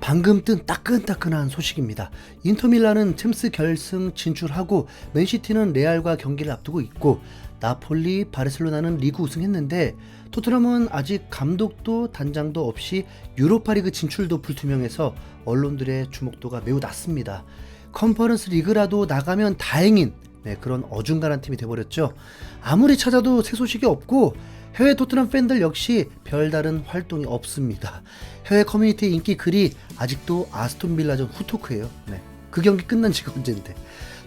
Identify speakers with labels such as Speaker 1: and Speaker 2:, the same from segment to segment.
Speaker 1: 방금 뜬 따끈따끈한 소식입니다. 인터밀란은 챔스 결승 진출하고 맨시티는 레알과 경기를 앞두고 있고 나폴리, 바르셀로나는 리그 우승했는데 토트넘은 아직 감독도 단장도 없이 유로파리그 진출도 불투명해서 언론들의 주목도가 매우 낮습니다. 컨퍼런스 리그라도 나가면 다행인 그런 어중간한 팀이 돼버렸죠. 아무리 찾아도 새 소식이 없고 해외 토트넘 팬들 역시 별다른 활동이 없습니다. 해외 커뮤니티 인기 글이 아직도 아스톤 빌라전 후토크예요. 그 경기 끝난 지가 언젠데.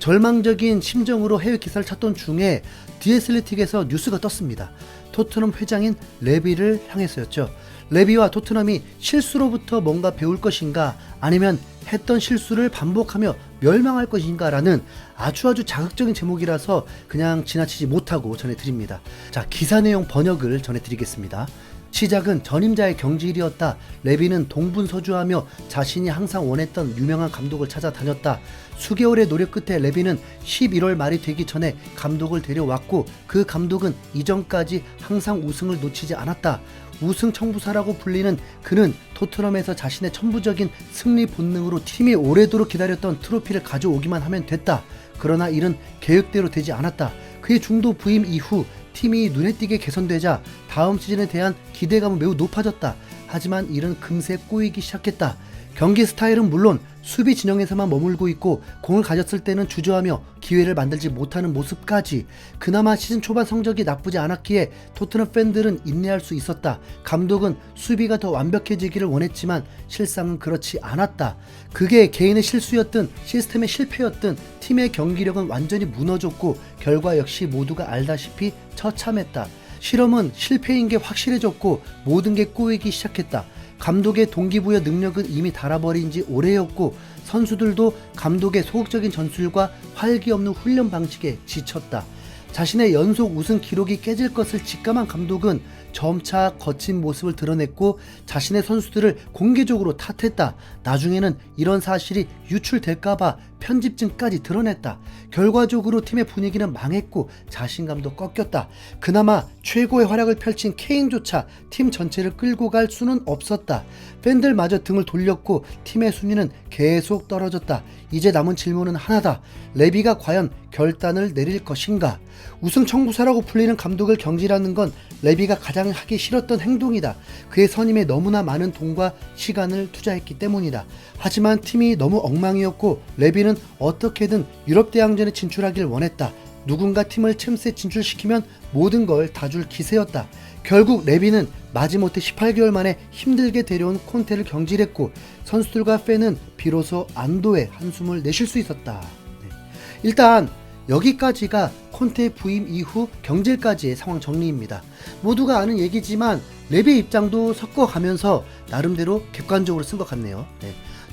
Speaker 1: 절망적인 심정으로 해외 기사를 찾던 중에 디애슬레틱에서 뉴스가 떴습니다. 토트넘 회장인 레비를 향해서였죠. 레비와 토트넘이 실수로부터 뭔가 배울 것인가 아니면 했던 실수를 반복하며 멸망할 것인가 라는 아주 자극적인 제목이라서 그냥 지나치지 못하고 전해드립니다. 자, 기사 내용 번역을 전해드리겠습니다. 시작은 전임자의 경질이었다. 레비는 동분서주하며 자신이 항상 원했던 유명한 감독을 찾아다녔다. 수개월의 노력 끝에 레비는 11월 말이 되기 전에 감독을 데려왔고 그 감독은 이전까지 항상 우승을 놓치지 않았다. 우승 청부사라고 불리는 그는 토트넘에서 자신의 천부적인 승리 본능으로 팀이 오래도록 기다렸던 트로피를 가져오기만 하면 됐다. 그러나 이는 계획대로 되지 않았다. 그의 중도 부임 이후 팀이 눈에 띄게 개선되자 다음 시즌에 대한 기대감은 매우 높아졌다. 하지만 이는 금세 꼬이기 시작했다. 경기 스타일은 물론 수비 진영에서만 머물고 있고 공을 가졌을 때는 주저하며 기회를 만들지 못하는 모습까지. 그나마 시즌 초반 성적이 나쁘지 않았기에 토트넘 팬들은 인내할 수 있었다. 감독은 수비가 더 완벽해지기를 원했지만 실상은 그렇지 않았다. 그게 개인의 실수였든 시스템의 실패였든 팀의 경기력은 완전히 무너졌고 결과 역시 모두가 알다시피 처참했다. 실험은 실패인 게 확실해졌고 모든 게 꼬이기 시작했다. 감독의 동기부여 능력은 이미 닳아버린 지 오래였고 선수들도 감독의 소극적인 전술과 활기 없는 훈련 방식에 지쳤다. 자신의 연속 우승 기록이 깨질 것을 직감한 감독은 점차 거친 모습을 드러냈고 자신의 선수들을 공개적으로 탓했다. 나중에는 이런 사실이 유출될까봐 편집증까지 드러냈다. 결과적으로 팀의 분위기는 망했고 자신감도 꺾였다. 그나마 최고의 활약을 펼친 케인조차 팀 전체를 끌고 갈 수는 없었다. 팬들마저 등을 돌렸고 팀의 순위는 계속 떨어졌다. 이제 남은 질문은 하나다. 레비가 과연 결단을 내릴 것인가? 우승 청부사라고 불리는 감독을 경질하는 건 레비가 가장 하기 싫었던 행동이다. 그의 선임에 너무나 많은 돈과 시간을 투자했기 때문이다. 하지만 팀이 너무 엉망이었고 레비는 어떻게든 유럽 대항전에 진출하길 원했다. 누군가 팀을 챔스에 진출시키면 모든 걸 다 줄 기세였다. 결국 레비는 마지못해 18개월 만에 힘들게 데려온 콘테를 경질했고 선수들과 팬은 비로소 안도의 한숨을 내쉴 수 있었다. 일단 여기까지가 콘테 부임 이후 경질까지의 상황 정리입니다. 모두가 아는 얘기지만 레비의 입장도 섞어가면서 나름대로 객관적으로 쓴 것 같네요.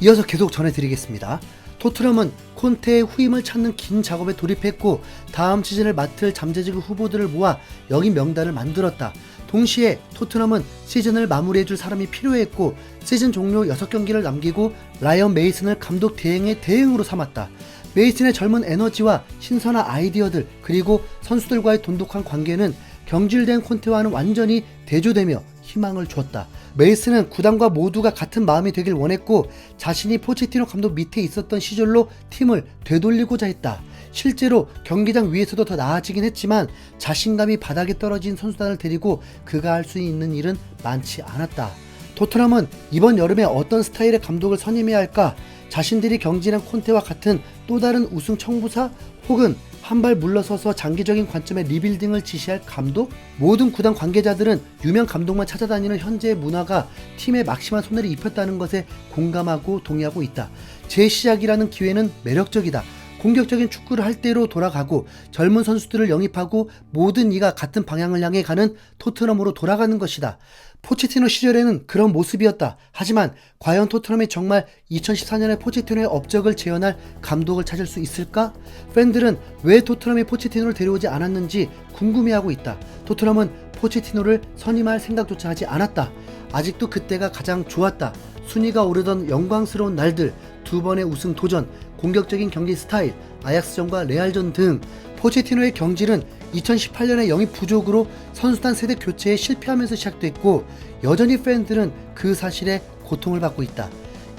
Speaker 1: 이어서 계속 전해드리겠습니다. 토트넘은 콘테의 후임을 찾는 긴 작업에 돌입했고 다음 시즌을 맡을 잠재적 후보들을 모아 영입 명단을 만들었다. 동시에 토트넘은 시즌을 마무리해줄 사람이 필요했고 시즌 종료 6경기를 남기고 라이언 메이슨을 감독 대행의 대행으로 삼았다. 메이슨의 젊은 에너지와 신선한 아이디어들 그리고 선수들과의 돈독한 관계는 경질된 콘테와는 완전히 대조되며 희망을 주었다. 메이슨은 구단과 모두가 같은 마음이 되길 원했고 자신이 포체티노 감독 밑에 있었던 시절로 팀을 되돌리고자 했다. 실제로 경기장 위에서도 더 나아지긴 했지만 자신감이 바닥에 떨어진 선수단을 데리고 그가 할 수 있는 일은 많지 않았다. 토트넘은 이번 여름에 어떤 스타일의 감독을 선임해야 할까? 자신들이 경질한 콘테와 같은 또 다른 우승 청부사 혹은 한 발 물러서서 장기적인 관점의 리빌딩을 지시할 감독? 모든 구단 관계자들은 유명 감독만 찾아다니는 현재의 문화가 팀에 막심한 손해를 입혔다는 것에 공감하고 동의하고 있다. 재시작이라는 기회는 매력적이다. 공격적인 축구를 할 때로 돌아가고 젊은 선수들을 영입하고 모든 이가 같은 방향을 향해 가는 토트넘으로 돌아가는 것이다. 포체티노 시절에는 그런 모습이었다. 하지만 과연 토트넘이 정말 2014년에 포체티노의 업적을 재현할 감독을 찾을 수 있을까? 팬들은 왜 토트넘이 포체티노를 데려오지 않았는지 궁금해하고 있다. 토트넘은 포체티노를 선임할 생각조차 하지 않았다. 아직도 그때가 가장 좋았다. 순위가 오르던 영광스러운 날들, 2번의 우승 도전, 공격적인 경기 스타일, 아약스전과 레알전 등 포체티노의 경질은 2018년의 영입 부족으로 선수단 세대 교체에 실패하면서 시작됐고 여전히 팬들은 그 사실에 고통을 받고 있다.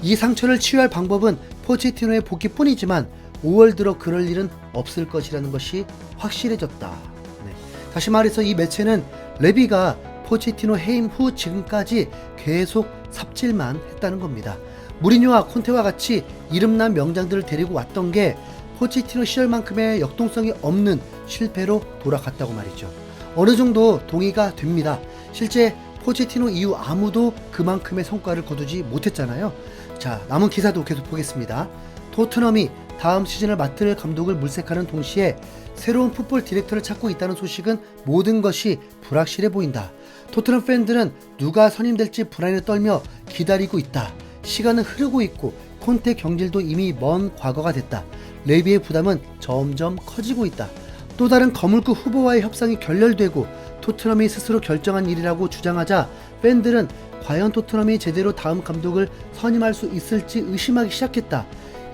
Speaker 1: 이 상처를 치유할 방법은 포체티노의 복귀뿐이지만 5월 들어 그럴 일은 없을 것이라는 것이 확실해졌다. 네. 다시 말해서 이 매체는 레비가 포체티노 해임 후 지금까지 계속 삽질만 했다는 겁니다. 무리뉴와 콘테와 같이 이름난 명장들을 데리고 왔던 게 포체티노 시절만큼의 역동성이 없는 실패로 돌아갔다고 말이죠. 어느 정도 동의가 됩니다. 실제 포체티노 이후 아무도 그만큼의 성과를 거두지 못했잖아요. 자, 남은 기사도 계속 보겠습니다. 토트넘이 다음 시즌을 맡을 감독을 물색하는 동시에 새로운 풋볼 디렉터를 찾고 있다는 소식은 모든 것이 불확실해 보인다. 토트넘 팬들은 누가 선임될지 불안에 떨며 기다리고 있다. 시간은 흐르고 있고 콘테 경질도 이미 먼 과거가 됐다. 레비의 부담은 점점 커지고 있다. 또 다른 거물급 후보와의 협상이 결렬되고 토트넘이 스스로 결정한 일이라고 주장하자 팬들은 과연 토트넘이 제대로 다음 감독을 선임할 수 있을지 의심하기 시작했다.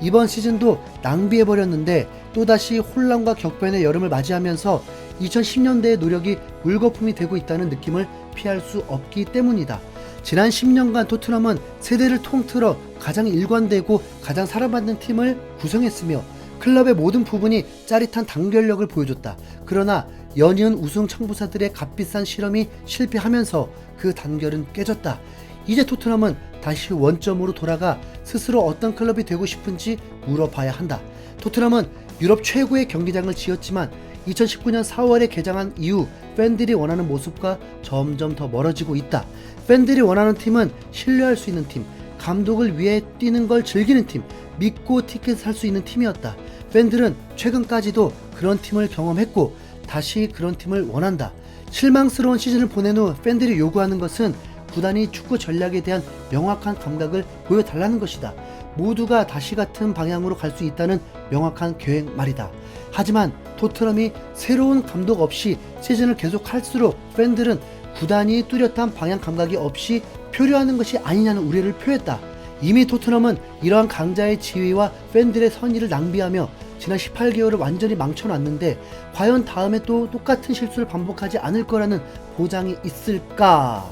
Speaker 1: 이번 시즌도 낭비해버렸는데 또다시 혼란과 격변의 여름을 맞이하면서 2010년대의 노력이 물거품이 되고 있다는 느낌을 피할 수 없기 때문이다. 지난 10년간 토트넘은 세대를 통틀어 가장 일관되고 가장 사랑받는 팀을 구성했으며 클럽의 모든 부분이 짜릿한 단결력을 보여줬다. 그러나 연이은 우승 청부사들의 값비싼 실험이 실패하면서 그 단결은 깨졌다. 이제 토트넘은 다시 원점으로 돌아가 스스로 어떤 클럽이 되고 싶은지 물어봐야 한다. 토트넘은 유럽 최고의 경기장을 지었지만 2019년 4월에 개장한 이후 팬들이 원하는 모습과 점점 더 멀어지고 있다. 팬들이 원하는 팀은 신뢰할 수 있는 팀, 감독을 위해 뛰는 걸 즐기는 팀, 믿고 티켓을 살 수 있는 팀이었다. 팬들은 최근까지도 그런 팀을 경험했고 다시 그런 팀을 원한다. 실망스러운 시즌을 보낸 후 팬들이 요구하는 것은 구단이 축구 전략에 대한 명확한 감각을 보여달라는 것이다. 모두가 다시 같은 방향으로 갈 수 있다는 명확한 계획 말이다. 하지만 토트넘이 새로운 감독 없이 시즌을 계속할수록 팬들은 구단이 뚜렷한 방향 감각이 없이 표류하는 것이 아니냐는 우려를 표했다. 이미 토트넘은 이러한 강자의 지위와 팬들의 선의를 낭비하며 지난 18개월을 완전히 망쳐놨는데 과연 다음에 또 똑같은 실수를 반복하지 않을 거라는 보장이 있을까?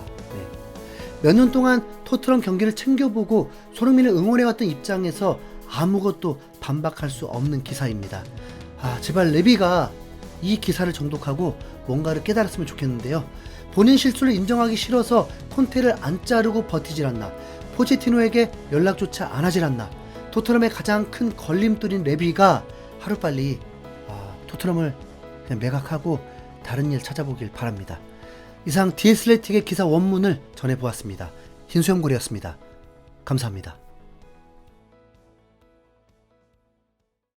Speaker 1: 몇 년 동안 토트넘 경기를 챙겨보고 손흥민을 응원해왔던 입장에서 아무것도 반박할 수 없는 기사입니다. 제발 레비가 이 기사를 정독하고 뭔가를 깨달았으면 좋겠는데요. 본인 실수를 인정하기 싫어서 콘테를 안 자르고 버티질 않나, 포체티노에게 연락조차 안 하질 않나, 토트넘의 가장 큰 걸림돌인 레비가 하루빨리 토트넘을 그냥 매각하고 다른 일 찾아보길 바랍니다. 이상 디에슬레틱의 기사 원문을 전해보았습니다. 흰수염고리였습니다. 감사합니다.